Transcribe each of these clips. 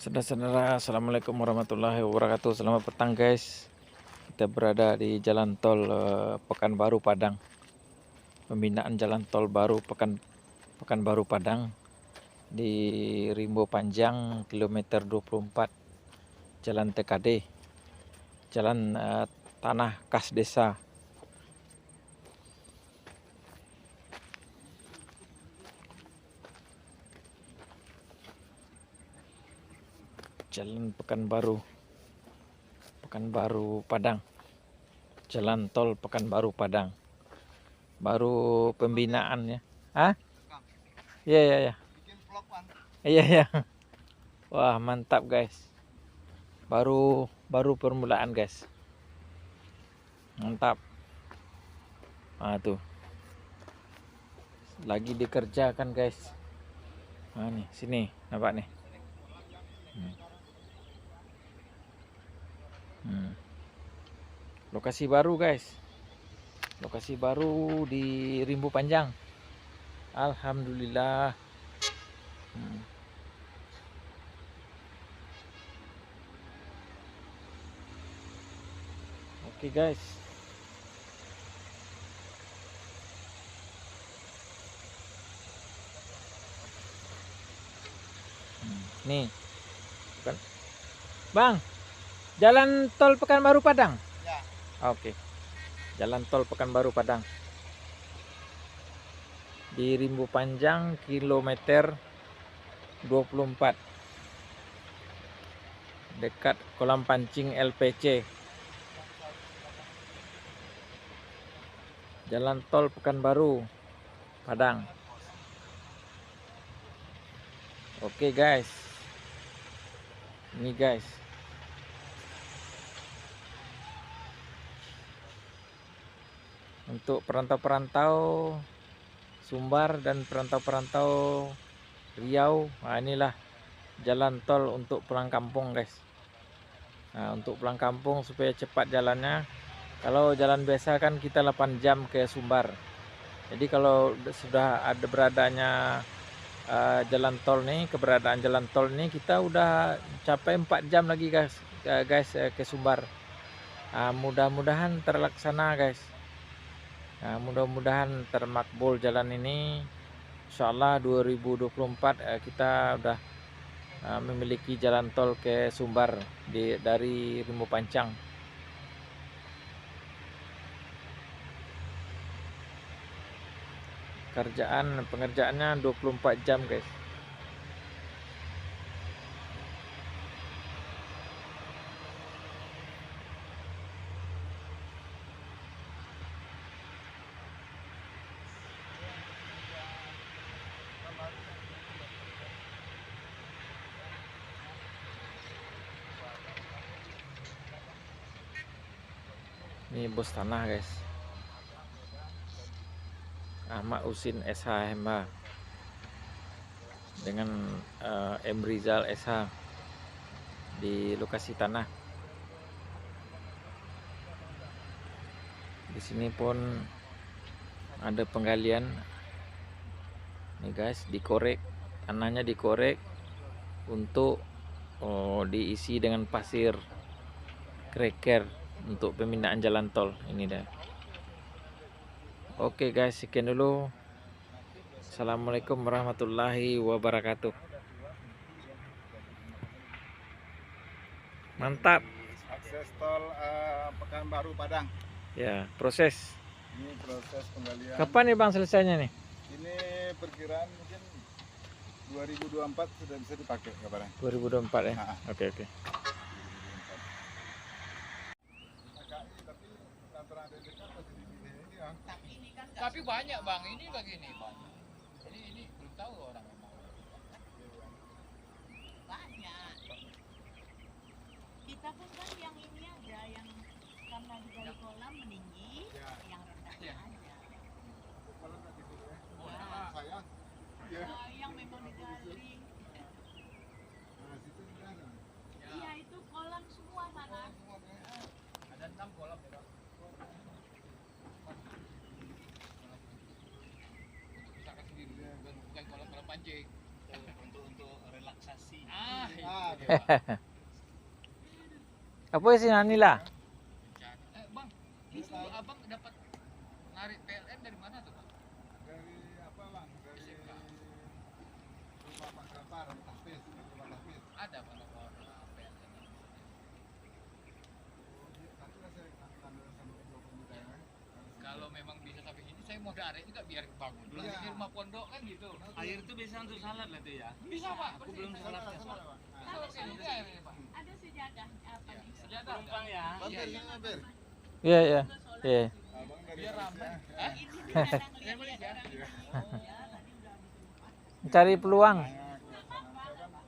Saudara-saudara, assalamualaikum warahmatullahi wabarakatuh. Selamat petang guys. Kita berada di Jalan Tol Pekanbaru Padang. Pembinaan Jalan Tol baru Pekanbaru Padang di Rimbo Panjang kilometer 24 Jalan TKD, Jalan Tanah Kas Desa. Jalan Pekanbaru Padang. Jalan Tol Pekanbaru Padang. Baru pembinaan ya. Hah? Iya, iya, iya. Iya, iya. Wah, mantap guys. Baru permulaan guys. Mantap. Nah, tuh. Lagi dikerjakan guys. Nah, nih, sini, nampak nih. Lokasi baru guys. Lokasi baru di Rimbo Panjang. Alhamdulillah. Oke guys. Nih. Bukan. Bang, Jalan Tol Pekanbaru Padang. Ya. Oke. Jalan Tol Pekanbaru Padang. Di Rimbo Panjang kilometer 24. Dekat kolam pancing LPC. Jalan Tol Pekanbaru Padang. Oke guys. Ini guys. Untuk perantau-perantau Sumbar dan perantau-perantau Riau, nah inilah jalan tol untuk pulang kampung guys. Nah, untuk pulang kampung supaya cepat jalannya. Kalau jalan biasa kan kita 8 jam ke Sumbar. Jadi kalau sudah ada beradanya jalan tol nih, keberadaan jalan tol ini, kita udah capai 4 jam lagi guys, ke Sumbar. Mudah-mudahan terlaksana guys. Mudah-mudahan termakbul jalan ini. Insyaallah 2024 kita udah memiliki jalan tol ke Sumbar dari Rimbo Panjang. Pengerjaannya 24 jam guys. Ini bos tanah guys, Ahmad Husin SH MH dengan M Rizal SH di lokasi tanah. Di sini pun ada penggalian nih guys, dikorek, tanahnya dikorek untuk diisi dengan pasir kreker untuk pembinaan jalan tol ini dah. Oke guys, sekian dulu. Assalamualaikum warahmatullahi wabarakatuh. Mantap. Akses tol Pekanbaru Padang. Ya, proses. Ini proses penggalian. Kapan nih Bang selesainya nih? Ini perkiraan mungkin 2024 sudah bisa dipakai kabarnya. 2024 ya. Nah. Oke. Tapi banyak bang, ini begini bang. Ini belum tahu orang memang. Banyak. Kita pun kan yang ini aja, yang karena di gali kolam meninggi, yang rendahnya aja. Saya. Yang memang digali. Iya itu kolam semua sana. Ada 6 kolam ya bang. Bukan kolam pancing. Untuk relaksasi. Ah, Ah, Apa sih Nanila? Bang, itu abang dapat narik PLN dari mana tuh bang? Dari apa bang? Dari SMK. rumah Pak Kapar, Tahfiz, rumah Tahfiz. Ada bang nomor PLN. Nanti lah saya tanda sama kedua pemuda ya. Kalau memang bisa sampai sini, saya mau narik juga biar bangun. Lah Iya. ini rumah pondok kan gitu. Air itu bisa untuk salad lah tuh ya. Bisa pak, Aku belum salad ya. Salah, Pak. Kalau sini airnya pak. Ada sejadah apa Iya, nih? sejadah. Penumpang ya. Mampir, sini mampir. Iya, iya. Iya. Abang dari Biar ramai. Malaysia. Hah? Ini kadang lihat Saya beli ya. orang ini. Ya, tadi udah habis. Cari peluang. Nah, ke sana. Saya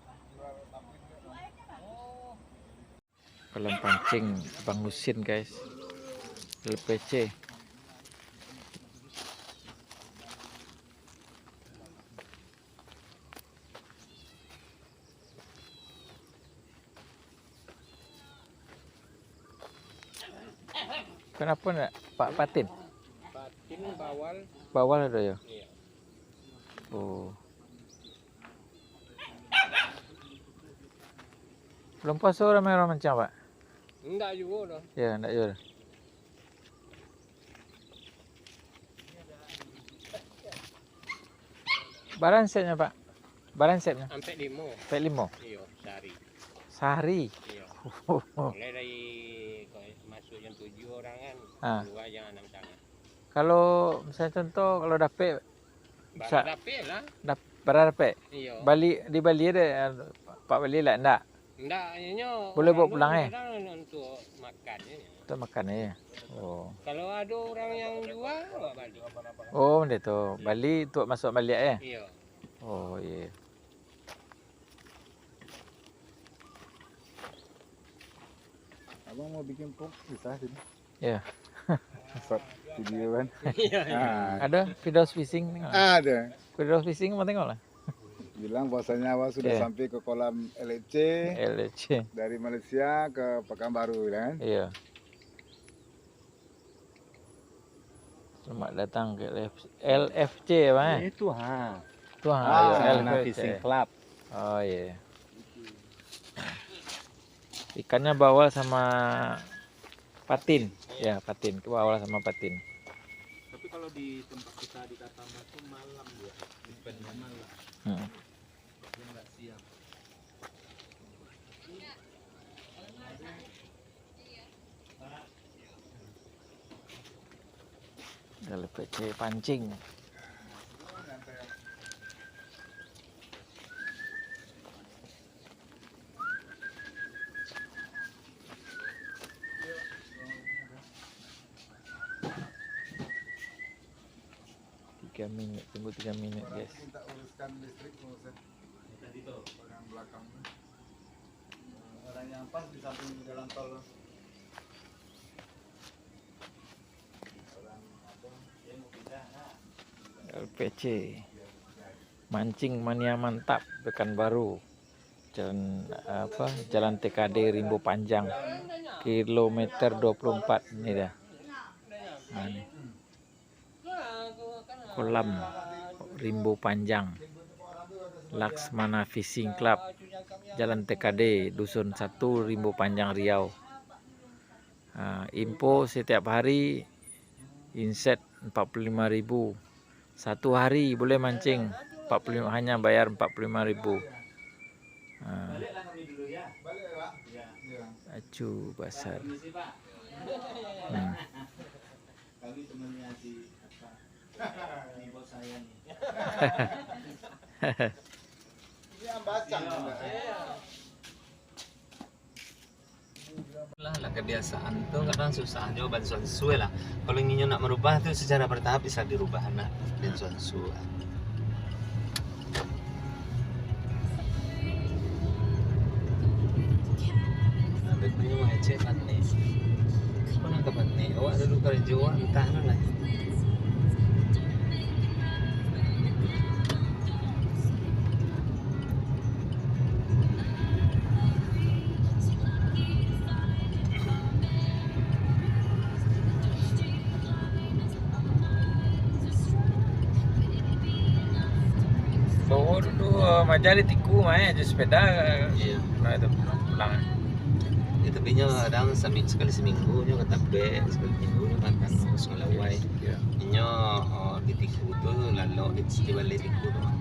kan jual Tahfiz juga. Airnya bagus. Oh, Kolam pancing Bang Husin guys. LPC. Kenapa enggak Pak Patin? Patin bawal. Bawal ada ya? Iya. Oh. Belum puasa ramai-ramai macam Pak? Enggak juga dong. Ya, enggak juga. Baran setnya Pak? Baran setnya? Sampai limo. Sampai 5. Iya, sehari. Sehari. Iya. Oh. Mulai dari masuk jam 7 orang kan. Ah. Keluar jam 6 sangat. Kalau misalnya contoh kalau dapet Baru dapet lah. berapa dapet? Iya. Di Bali ada Pak Bali lah enggak? Enggak, nyonya. Boleh bawa pulang, Untuk makan ya. Untuk makan ya. Oh. Kalau ada orang yang jual, bawa balik. Oh, dia tu. Bali untuk masuk balik ya. Iya. Oh, iya. Abang mau bikin pop bisa sini. Ya. Shot video kan. Iya. Ah, Ada Firdaus Fishing tengok. ada. Firdaus Fishing mau tengok lah. Bilang bahwasanya awak sudah Iya. sampai ke kolam LFC LC. dari Malaysia ke Pekanbaru kan. Iya. Selamat datang ke LFC apa eh? Itu ha. Tuh, Ah, iya, Sana LFC. Fishing Club. Oh iya. Ikannya bawal sama patin. Ya, patin. Bawal sama patin. Tapi kalau di tempat kita di Katama itu malam dia. Eventnya malam. Hmm. Dia nggak siap. LPC pancing. Tiga minit, tunggu 3 minit guys. Minta uruskan listrik Ustaz. Tadi tuh. Yang belakang. Orang yang pas di samping jalan tol. Orang apa? Dia mau pindah. LPC mancing mania mantap Pekanbaru, jalan apa Jalan TKD Rimbo Panjang kilometer 24 ini dah. Nah, ini. Kolam Rimbo Panjang Laksmana Fishing Club, Jalan TKD Dusun 1 Rimbo Panjang Riau. Info setiap hari inset 45.000. Satu hari boleh mancing 45, hanya bayar 45.000. Balik ya, Pak? Iya. Acu basar. Permisi, Pak. Kami temannya si ini bos saya nih. Ini ambacang. Lah kebiasaan tuh kadang susah jawaban sesuai lah. Kalau ingin nak merubah tuh secara bertahap bisa dirubah nak dan sesuai. Ada punya macet kan nih. Kau nak kapan nih? Awak dulu kerja entah lah. aja di tiku main aja sepeda. Iya. Nah itu pulang. Ya, tapi nyo kadang sekali seminggu nyo ke tabe, sekali minggu nyo makan terus ngelawai. Iya. Nyo di tiku tuh lalu di balik tiku tuh.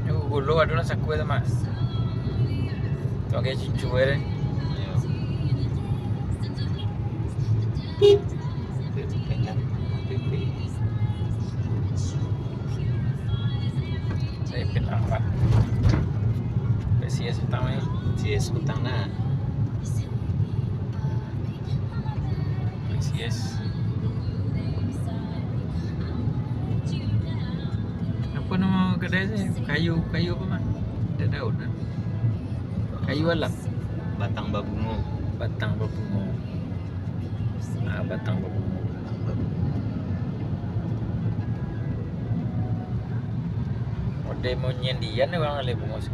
Yung gulo ado na sa kuwet mas. Ito kayak cucu deh. Pengen PP. Saya pinang pak. PCS utama ini. CS utang na. PCS. Apa nama kedai sih? Kayu apa mah? Ada daun kan? Kayu alam. Batang babungo. Batang berbunga. Ah, batang berbunga. Ode mau nyendian orang lebih bungos.